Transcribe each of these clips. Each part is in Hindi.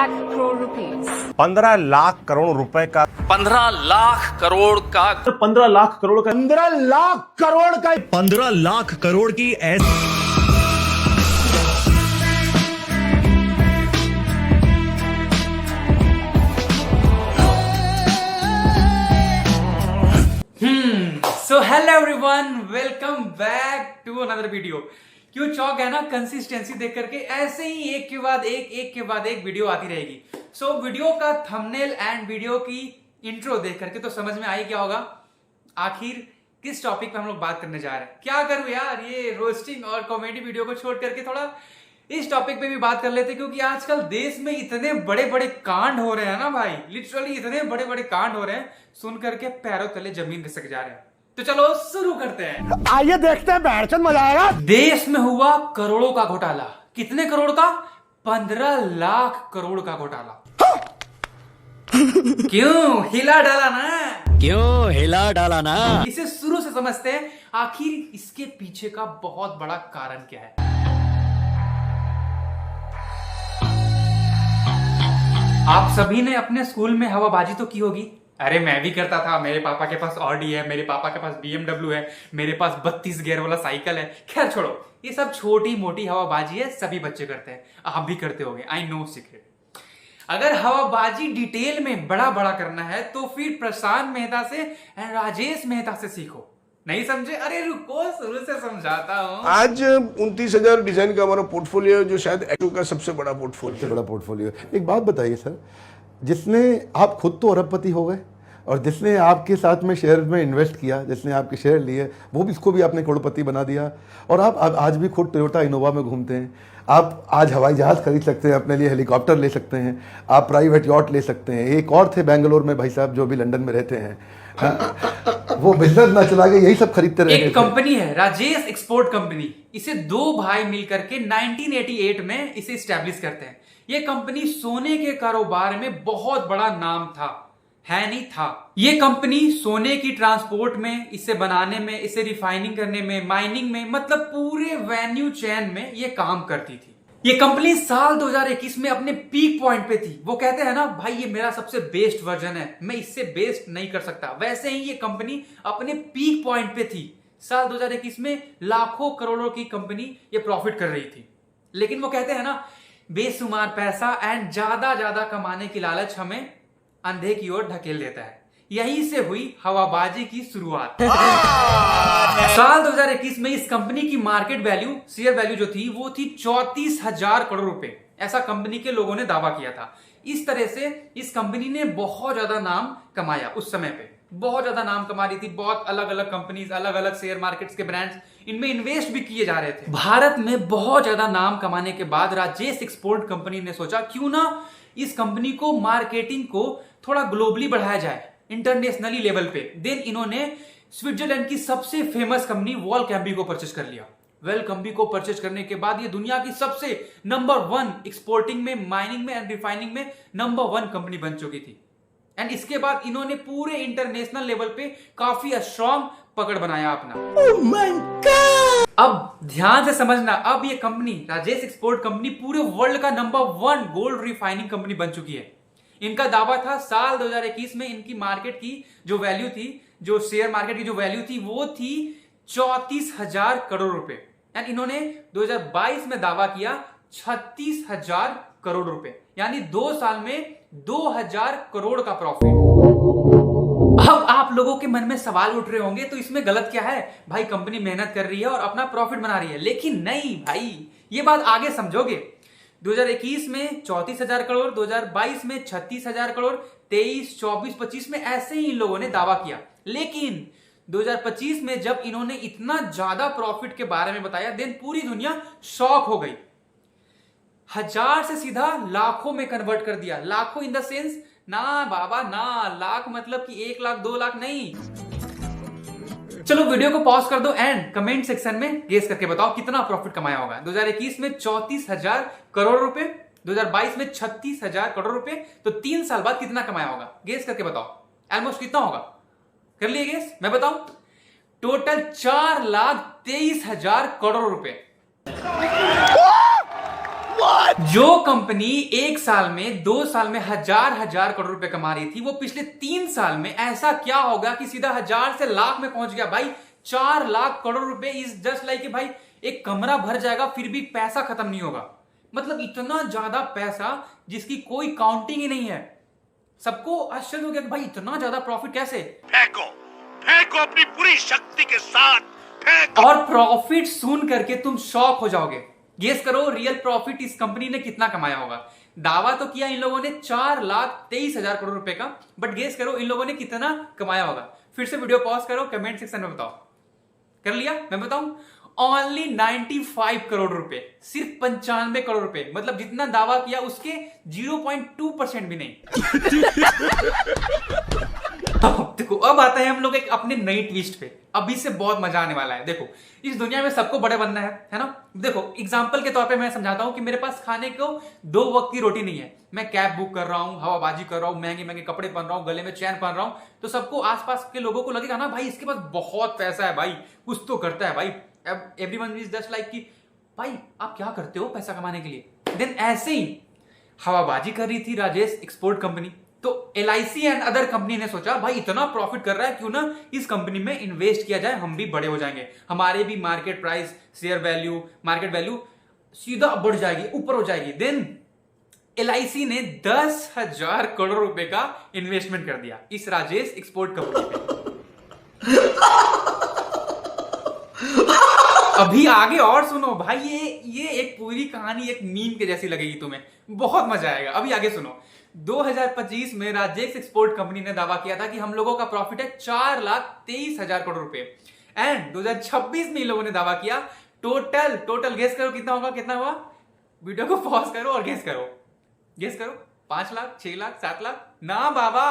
lakh crore rupees. 15 lakh crore रुपए का 15 लाख करोड़ का 15 लाख करोड़ का 15 लाख करोड़ का 15 लाख करोड़ की ऐसी so hello everyone, welcome back to another video. क्यों चौक है ना, कंसिस्टेंसी देख करके ऐसे ही एक के बाद एक वीडियो आती रहेगी। सो वीडियो का थंबनेल एंड वीडियो की इंट्रो देख करके तो समझ में आई क्या होगा, आखिर किस टॉपिक पे हम लोग बात करने जा रहे हैं। क्या करूं यार, ये रोस्टिंग और कॉमेडी वीडियो को छोड़ करके थोड़ा इस टॉपिक पे भी बात कर लेते, क्योंकि आजकल देश में इतने बड़े बड़े कांड हो रहे हैं ना भाई, लिटरली इतने बड़े बड़े कांड हो रहे हैं, सुन करके पैरों तले जमीन खिसक जा रहे हैं। तो चलो शुरू करते हैं। आइए देखते हैं, बैठचंद मजा आएगा। देश में हुआ करोड़ों का घोटाला। कितने करोड़ का? 15 लाख करोड़ का घोटाला। क्यों हिला डाला ना? इसे शुरू से समझते हैं, आखिर इसके पीछे का बहुत बड़ा कारण क्या है। आप सभी ने अपने स्कूल में हवाबाजी तो की होगी। अरे मैं भी करता था, मेरे पापा के पास ऑडी है, मेरे पापा के पास BMW है, मेरे पास 32 गियर वाला साइकिल है। खैर छोड़ो, ये सब छोटी मोटी हवाबाजी है, सभी बच्चे करते हैं, आप भी करते होगे, आई नो सीक्रेट। अगर हवाबाजी डिटेल में बड़ा बड़ा करना है तो फिर प्रशांत मेहता से एंड राजेश मेहता से सीखो। नहीं समझे? अरे रुको, शुरू से समझाता हूँ। आज 29,000 डिजाइन का हमारा पोर्टफोलियो है, जो शायद एक्टू का सबसे बड़ा पोर्टफोलियो। एक बात बताइए सर, जिसने आप खुद तो अरबपति हो गए और जिसने आपके साथ में शेयर में इन्वेस्ट किया, जिसने आपके शेयर लिए, वो भी इसको भी आपने करोड़पति बना दिया। और आप आज भी खुद टोयोटा इनोवा में घूमते हैं। आप आज हवाई जहाज खरीद सकते हैं, अपने लिए हेलीकॉप्टर ले सकते हैं, आप प्राइवेट यॉट ले सकते हैं। एक और थे बेंगलोर में भाई साहब, जो भी लंदन में रहते हैं, वो बिजनेस ना चला के यही सब खरीदते रहे। एक कंपनी है राजेश एक्सपोर्ट कंपनी, इसे दो भाई मिलकर के 1988 में इसे स्टैब्लिश करते हैं। ये कंपनी सोने के कारोबार में बहुत बड़ा नाम था, है नहीं था। ये कंपनी सोने की ट्रांसपोर्ट में, इसे बनाने में, इसे रिफाइनिंग करने में, माइनिंग में, मतलब पूरे वैल्यू चेन में ये काम करती थी। ये कंपनी साल 2021 में अपने पीक पॉइंट पे थी। वो कहते हैं ना भाई, ये मेरा सबसे बेस्ट वर्जन है, मैं इससे बेस्ट नहीं कर सकता। वैसे ही ये कंपनी अपने पीक पॉइंट पे थी। साल 2021 में लाखों करोड़ों की कंपनी ये प्रॉफिट कर रही थी। लेकिन वो कहते हैं ना, बेशुमार पैसा एंड ज्यादा कमाने की लालच हमें अंधे की ओर ढकेल देता है। यहीं से हुई हवाबाजी की शुरुआत। साल 2021 में इस कंपनी की मार्केट वैल्यू, शेयर वैल्यू जो थी, वो थी 34,000 करोड़ रुपए। ऐसा कंपनी के लोगों ने दावा किया था। इस तरह से इस कंपनी ने बहुत ज्यादा नाम कमाया। उस समय पे बहुत ज्यादा नाम कमा रही थी। बहुत अलग अलग कंपनीज, अलग अलग शेयर मार्केट्स के ब्रांड्स, इनमें इन्वेस्ट भी किए जा रहे थे। भारत में बहुत ज्यादा नाम कमाने के बाद राजेश एक्सपोर्ट कंपनी ने सोचा, क्यों ना इस कंपनी को, मार्केटिंग को थोड़ा ग्लोबली बढ़ाया जाए, इंटरनेशनली लेवल पे। देन इन्होंने स्विट्जरलैंड की सबसे फेमस कंपनी वॉलकैम्बी को परचेज कर लिया। वॉलकैम्बी को परचेज करने के बाद ये दुनिया की सबसे नंबर 1 एक्सपोर्टिंग में, माइनिंग में एंड रिफाइनिंग में नंबर 1 कंपनी बन चुकी थी। एंड इसके बाद इन्होंने पूरे इंटरनेशनल लेवल पे काफी स्ट्रॉन्ग पकड़ बनाया अपना। Oh my God! अब ध्यान से समझना, अब ये कंपनी, राजेश एक्सपोर्ट कंपनी, पूरे वर्ल्ड का नंबर 1 गोल्ड रिफाइनिंग कंपनी बन चुकी है। इनका दावा था साल 2021 में इनकी मार्केट की जो वैल्यू थी, जो शेयर मार्केट की जो वैल्यू थी, वो थी 34,000 करोड़ रुपए। एंड इन्होंने 2022 में दावा किया 36,000 करोड़ रुपए, यानी 2 साल में 2,000 करोड़ का प्रॉफिट। अब आप लोगों के मन में सवाल उठ रहे होंगे, तो इसमें गलत क्या है भाई? कंपनी मेहनत कर रही है और अपना प्रॉफिट बना रही है। लेकिन नहीं भाई, ये बात आगे समझोगे। 2021 में 34,000 करोड़, 2022 में 36,000 करोड़, 23, 24, 25 में ऐसे ही इन लोगों ने दावा किया। लेकिन 2025 में जब इन्होंने इतना ज्यादा प्रॉफिट के बारे में बताया, देन पूरी दुनिया शॉक हो गई। 1000 से सीधा लाखों में कन्वर्ट कर दिया। लाखों इन द सेंस, ना बाबा ना, लाख मतलब कि 1 लाख 2 लाख नहीं। चलो वीडियो को पॉज कर दो एंड कमेंट सेक्शन में गेस करके बताओ कितना प्रॉफिट कमाया होगा। 2021 में 34,000 करोड़ रुपए, 2022 में 36,000 करोड़ रुपए, तो 3 साल बाद कितना कमाया होगा? गेस करके बताओ। ऑलमोस्ट कितना होगा? कर लिए गेस? मैं बताऊं, टोटल 4,23,000 करोड़ रुपए। जो कंपनी 1 साल में 2 साल में हजार करोड़ रुपए कमा रही थी, वो पिछले 3 साल में ऐसा क्या होगा कि सीधा 1000 से लाख में पहुंच गया। भाई 4 लाख करोड़ रुपए इज जस्ट लाइक भाई एक कमरा भर जाएगा फिर भी पैसा खत्म नहीं होगा। मतलब इतना ज्यादा पैसा जिसकी कोई काउंटिंग ही नहीं है। सबको आश्चर्य हो गया कि भाई इतना ज्यादा प्रॉफिट कैसे। फेंको फेंको अपनी पूरी शक्ति के साथ फेंको। और प्रॉफिट सुन करके तुम शॉक हो जाओगे। गेस करो रियल प्रॉफिट इस कंपनी ने कितना कमाया होगा। दावा तो किया इन लोगों ने 4,23,000 करोड़ रुपए का, बट गेस करो इन लोगों ने कितना कमाया होगा। फिर से वीडियो पॉज करो, कमेंट सेक्शन में बताओ। कर लिया? मैं बताऊं, ओनली 95 करोड़ रुपए, सिर्फ 95 करोड़ रुपए। मतलब जितना दावा किया उसके 0.2% भी नहीं। देखो अब आता है हम लोग एक अपने नई ट्विस्ट पे। अभी से बहुत मजा आने वाला है। देखो इस दुनिया में सबको बड़े बनना है ना। देखो एग्जांपल के तौर पे मैं समझाता हूं कि मेरे पास खाने को 2 वक्त की रोटी नहीं है। मैं कैब बुक कर रहा हूं, हवाबाजी कर रहा हूं, महंगे महंगे कपड़े पहन रहा हूं, गले में चैन पहन रहा हूं, तो सबको आसपास के लोगों को लगेगा ना भाई इसके पास बहुत पैसा है, भाई कुछ तो करता है भाई। एवरीवन इज जस्ट लाइक कि भाई आप क्या करते हो पैसा कमाने के लिए। देन ऐसे ही हवाबाजी कर रही थी राजेश एक्सपोर्ट कंपनी। तो LIC एंड अदर कंपनी ने सोचा भाई इतना प्रॉफिट कर रहा है, क्यों ना इस कंपनी में इन्वेस्ट किया जाए, हम भी बड़े हो जाएंगे, हमारे भी market price, share value, market value सीधा बढ़ जाएगी, ऊपर हो जाएगी। देन LIC ने 10,000 करोड़ रुपए का इन्वेस्टमेंट कर दिया इस राजेश एक्सपोर्ट कंपनी पे। अभी आगे और सुनो भाई, ये एक पूरी कहानी एक मीम के जैसी लगेगी तुम्हें, बहुत मजा आएगा। अभी आगे सुनो। 2025 में राजेश एक्सपोर्ट कंपनी ने दावा किया था कि हम लोगों का प्रॉफिट है 4,23,000 करोड़ रुपए। एंड 2026 में इन लोगों ने दावा किया टोटल गेस करो कितना होगा, कितना हुआ। वीडियो को पॉज करो और गेस करो 5 लाख, 6 लाख, 7 लाख, ना बाबा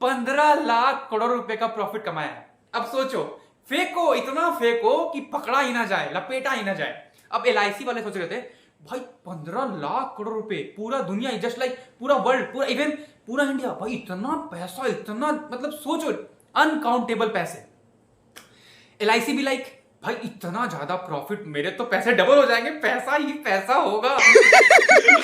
15 लाख करोड़ रुपए का प्रॉफिट कमाया है। अब सोचो, फेंको इतना फेंको कि पकड़ा ही ना जाए, लपेटा ही ना जाए। अब LIC वाले सोच रहे थे भाई 15 लाख करोड़ रुपए, पूरा दुनिया जस्ट लाइक पूरा वर्ल्ड, पूरा इवन पूरा इंडिया, भाई इतना पैसा, इतना मतलब सोचो अनकाउंटेबल पैसे। LIC भी लाइक भाई इतना ज्यादा प्रॉफिट, मेरे तो पैसे डबल हो जाएंगे, पैसा ही पैसा होगा।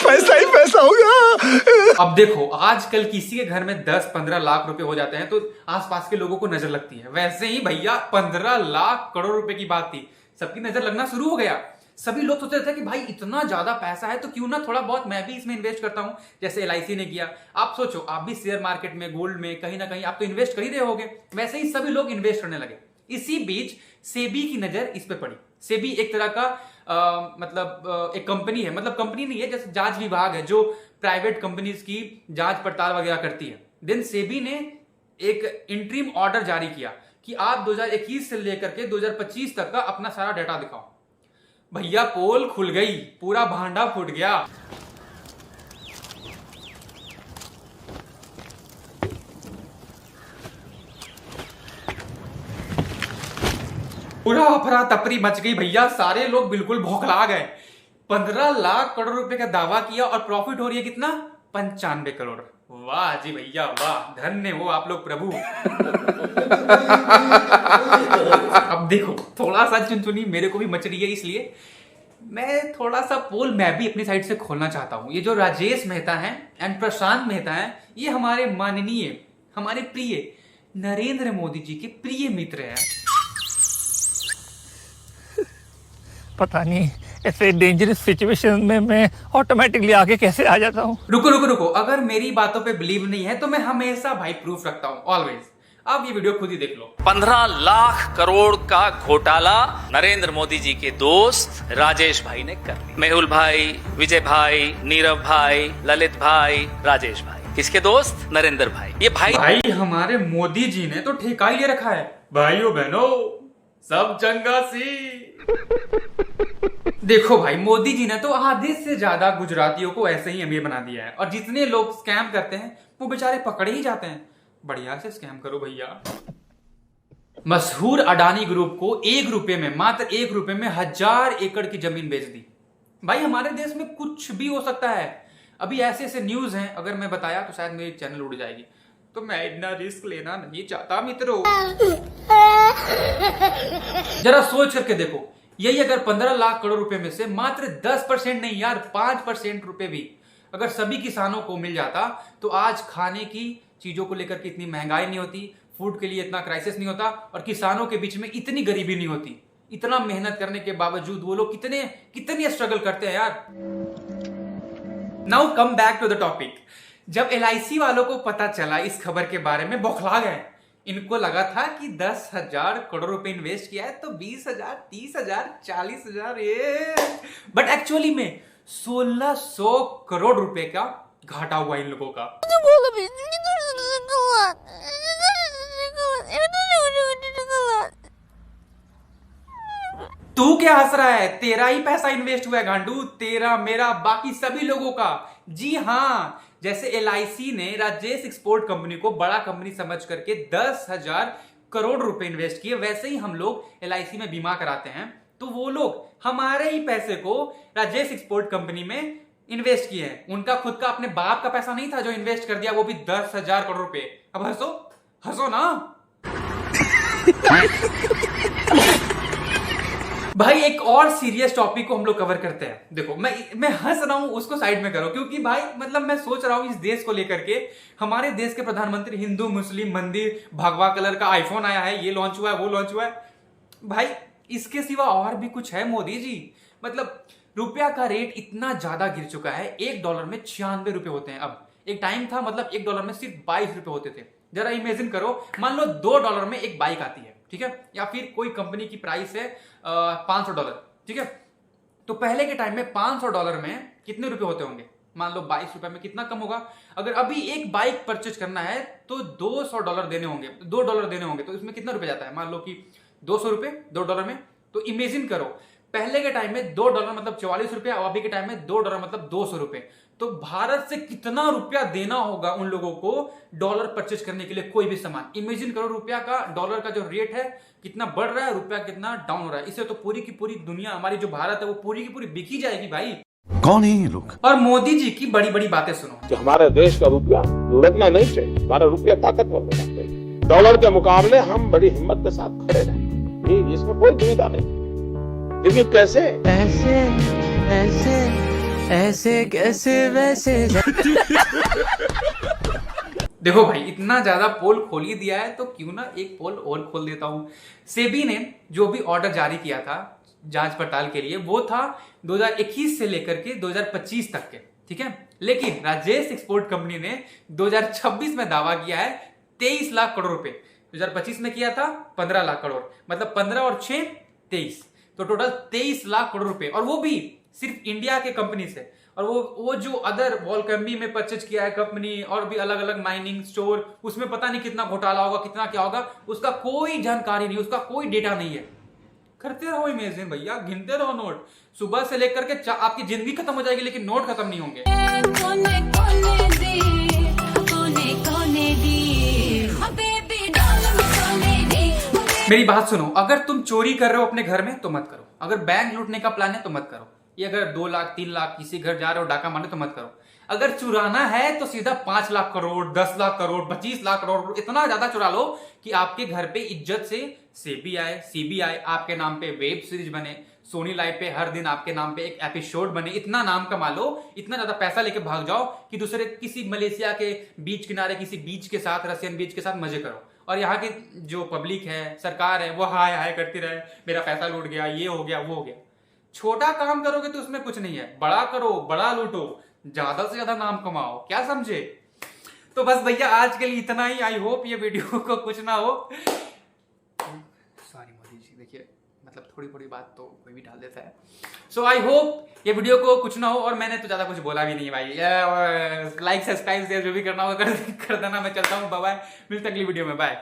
पैसा ही पैसा होगा। अब देखो आजकल किसी के घर में 10-15 लाख रुपए हो जाते हैं तो आसपास के लोगों को नजर लगती है। वैसे ही भैया 15 लाख करोड़ रुपए की बात थी, सबकी नजर लगना शुरू हो गया। सभी लोग सोचते थे कि भाई इतना ज्यादा पैसा है तो क्यों ना थोड़ा बहुत मैं भी इसमें इन्वेस्ट करता हूं, जैसे LIC ने किया। आप सोचो आप भी शेयर मार्केट में, गोल्ड में कहीं ना कहीं आप तो इन्वेस्ट कर ही रहे होगे। वैसे ही सभी लोग इन्वेस्ट करने लगे। इसी बीच सेबी की नजर इस पे पड़ी। सेबी एक तरह का एक कंपनी है, मतलब कंपनी नहीं है, जैसे जांच विभाग है जो प्राइवेट कंपनीज की जांच पड़ताल वगैरह करती है। देन सेबी ने एक इंटरिम ऑर्डर जारी किया कि आप 2021 से लेकर के 2025 तक का अपना सारा डाटा दिखाओ। भैया पोल खुल गई, पूरा भांडा फूट गया। पूरा अफरा तफरी मच गई भैया, सारे लोग बिल्कुल भौखला गए। 15 लाख करोड़ रुपए का दावा किया और प्रॉफिट हो रही है कितना, 95 करोड़। वाह जी भैया वाह, धन्य हो आप लोग प्रभु। अब देखो थोड़ा सा चुनचुनी मेरे को भी मच रही है, इसलिए मैं थोड़ा सा पोल मैं भी अपनी साइड से खोलना चाहता हूं। ये जो राजेश मेहता हैं एंड प्रशांत मेहता हैं, ये हमारे माननीय, हमारे प्रिय नरेंद्र मोदी जी के प्रिय मित्र हैं। पता नहीं ऐसे डेंजरस सिचुएशन में मैं ऑटोमेटिकली आगे कैसे आ जाता हूँ। रुको, अगर मेरी बातों पे बिलीव नहीं है तो मैं हमेशा भाई प्रूफ रखता हूँ, ऑलवेज। अब ये वीडियो खुद ही देख लो। 15 लाख करोड़ का घोटाला नरेंद्र मोदी जी के दोस्त राजेश भाई ने कर लिया। मेहुल भाई, विजय भाई, नीरव भाई, ललित भाई, राजेश भाई। किसके दोस्त? नरेंद्र भाई। ये भाई हमारे मोदी जी ने तो ठेका ही ले रखा है। भाइयों बहनों सब चंगा सी। देखो भाई मोदी जी ने तो आधे से ज्यादा गुजरातियों को ऐसे ही अमीर बना दिया है, और जितने लोग स्कैम करते हैं वो बेचारे पकड़े ही जाते हैं। बढ़िया से स्कैम करो भैया। मशहूर अडानी ग्रुप को 1 रुपए में, मात्र 1 रुपए में 1000 एकड़ की जमीन बेच दी। भाई हमारे देश में कुछ भी हो सकता है। अभी ऐसे ऐसे न्यूज हैं, अगर मैं बताया तो शायद मेरी चैनल उड़ जाएगी, तो मैं इतना रिस्क लेना नहीं चाहता मित्रों। जरा सोच करके देखो, यही अगर 15 लाख करोड़ रुपए में से मात्र 10% नहीं यार 5% रुपए भी अगर सभी किसानों को मिल जाता तो आज खाने की चीजों को लेकर के इतनी महंगाई नहीं होती, फूड के लिए इतना क्राइसिस नहीं होता और किसानों के बीच में इतनी गरीबी नहीं होती। इतना मेहनत करने के बावजूद वो लोग कितने स्ट्रगल करते हैं यार। Now come back to the topic. जब LIC वालों को पता चला इस खबर के बारे में बौखला गए। इनको लगा था कि 10,000 करोड़ रुपए इन्वेस्ट किया है तो 20,000, 30,000, 40,000 ये, बट एक्चुअली में 1,600 करोड़ रुपए का घाटा हुआ इन लोगों का। तू क्या हंस रहा है? तेरा ही पैसा इन्वेस्ट हुआ है गांडू, तेरा मेरा बाकी सभी लोगों का। जी हाँ, जैसे LIC ने राजेश एक्सपोर्ट कंपनी को बड़ा कंपनी समझ करके 10,000 करोड़ रुपए इन्वेस्ट किए, वैसे ही हम लोग LIC में बीमा कराते हैं तो वो लोग हमारे ही पैसे को राजेश एक्सपोर्ट कंपनी में इन्वेस्ट किए हैं। उनका खुद का अपने बाप का पैसा नहीं था जो इन्वेस्ट कर दिया, वो भी 10,000 करोड़ रुपए। अब हंसो हंसो ना भाई। एक और सीरियस टॉपिक को हम लोग कवर करते हैं। देखो मैं हंस रहा हूं, उसको साइड में करो, क्योंकि भाई मतलब मैं सोच रहा हूं इस देश को लेकर के। हमारे देश के प्रधानमंत्री हिंदू मुस्लिम मंदिर, भगवा कलर का आईफोन आया है, ये लॉन्च हुआ है, वो लॉन्च हुआ है। भाई इसके सिवा और भी कुछ है मोदी जी। मतलब रुपया का रेट इतना ज्यादा गिर चुका है, $1 में 96 रुपए होते हैं अब। एक टाइम था मतलब $1 में सिर्फ 22 रुपए होते थे। जरा इमेजिन करो, मान लो $2 में एक बाइक आती है, ठीक है, या फिर कोई कंपनी की प्राइस है $500, ठीक है। तो पहले के टाइम में $500 में कितने रुपए होते होंगे? मान लो 22 रुपए में कितना कम होगा। अगर अभी एक बाइक परचेज करना है तो $200 देने होंगे, $2 देने होंगे, तो इसमें कितना रुपए जाता है? मान लो कि 200 रुपए $2 में। तो इमेजिन करो, पहले के टाइम में $2 मतलब 44 रुपए, और अभी के टाइम में $2 मतलब 200 रुपए। तो भारत से कितना रुपया देना होगा उन लोगों को डॉलर परचेज करने के लिए कोई भी सामान। इमेजिन करो रुपया का, डॉलर का जो रेट है कितना बढ़ रहा है, रुपया कितना डाउन हो रहा है। इससे तो पूरी की पूरी दुनिया, हमारी जो भारत है वो पूरी की पूरी बिकी जाएगी भाई। कौन है ये लोग? और मोदी जी की बड़ी बड़ी बातें सुनो। कि हमारे देश का रुपया लुढ़कना नहीं चाहिए, हमारा रुपया ताकतवर होना चाहिए। डॉलर के मुकाबले हम बड़ी हिम्मत के साथ खड़े रहें, ये इसमें कोई दुविधा नहीं। लेकिन कैसे? ऐसे कैसे वैसे देखो भाई, इतना ज्यादा पोल खोल ही दिया है तो क्यों ना एक पोल और खोल देता हूं। सेबी ने जो भी ऑर्डर जारी किया था जांच पड़ताल के लिए, वो था 2021 से लेकर के 2025 तक के, ठीक है। लेकिन राजेश एक्सपोर्ट कंपनी ने 2026 में दावा किया है 23 लाख करोड़ रुपए। 2025 में किया था 15 लाख करोड़, मतलब 15 और 6 23, तो टोटल 23 लाख करोड़ रुपए, और वो भी सिर्फ इंडिया के कंपनी से। और वो जो अदर वॉलकम्बी में परचेज किया है कंपनी, और भी अलग अलग माइनिंग स्टोर, उसमें पता नहीं कितना घोटाला होगा, कितना क्या होगा, उसका कोई जानकारी नहीं, उसका कोई डेटा नहीं है। करते रहो इमेजिन भैया, गिनते रहो नोट, सुबह से लेकर के आपकी जिंदगी खत्म हो जाएगी लेकिन नोट खत्म नहीं होंगे। मेरी बात सुनो, अगर तुम चोरी कर रहे हो अपने घर में तो मत करो। अगर बैंक लूटने का प्लान है तो मत करो। ये अगर 2 लाख 3 लाख किसी घर जा रहे हो डाका मारने तो मत करो। अगर चुराना है तो सीधा 5 लाख करोड़, 10 लाख करोड़, 25 लाख करोड़, इतना ज्यादा चुरा लो कि आपके घर पे इज्जत से सेबी आए, CBI आपके नाम पे वेब सीरीज बने, सोनी लाइव पे हर दिन आपके नाम पे एक एपिसोड बने, इतना नाम कमा लो, इतना ज्यादा पैसा लेके भाग जाओ कि दूसरे किसी मलेशिया के बीच किनारे किसी बीच के साथ, रशियन बीच के साथ मजे करो। और यहाँ की जो पब्लिक है, सरकार है, वो हाय हाय करती रहे, मेरा पैसा लूट गया, ये हो गया, वो हो गया। छोटा काम करोगे तो उसमें कुछ नहीं है, बड़ा करो, बड़ा लूटो, ज्यादा से ज्यादा नाम कमाओ, क्या समझे। तो बस भैया आज के लिए इतना ही। आई होप ये वीडियो को कुछ ना हो। सॉरी मोदी जी, देखिए मतलब थोड़ी थोड़ी बात तो कोई भी डाल देता है। सो आई होप ये वीडियो को कुछ ना हो, और मैंने तो ज्यादा कुछ बोला भी नहीं है भाई। लाइक सब्सक्राइब शेयर जो भी करना होगा कर देना। मैं चलता हूँ, बाय बाय, मिलते अगली वीडियो में, बाय।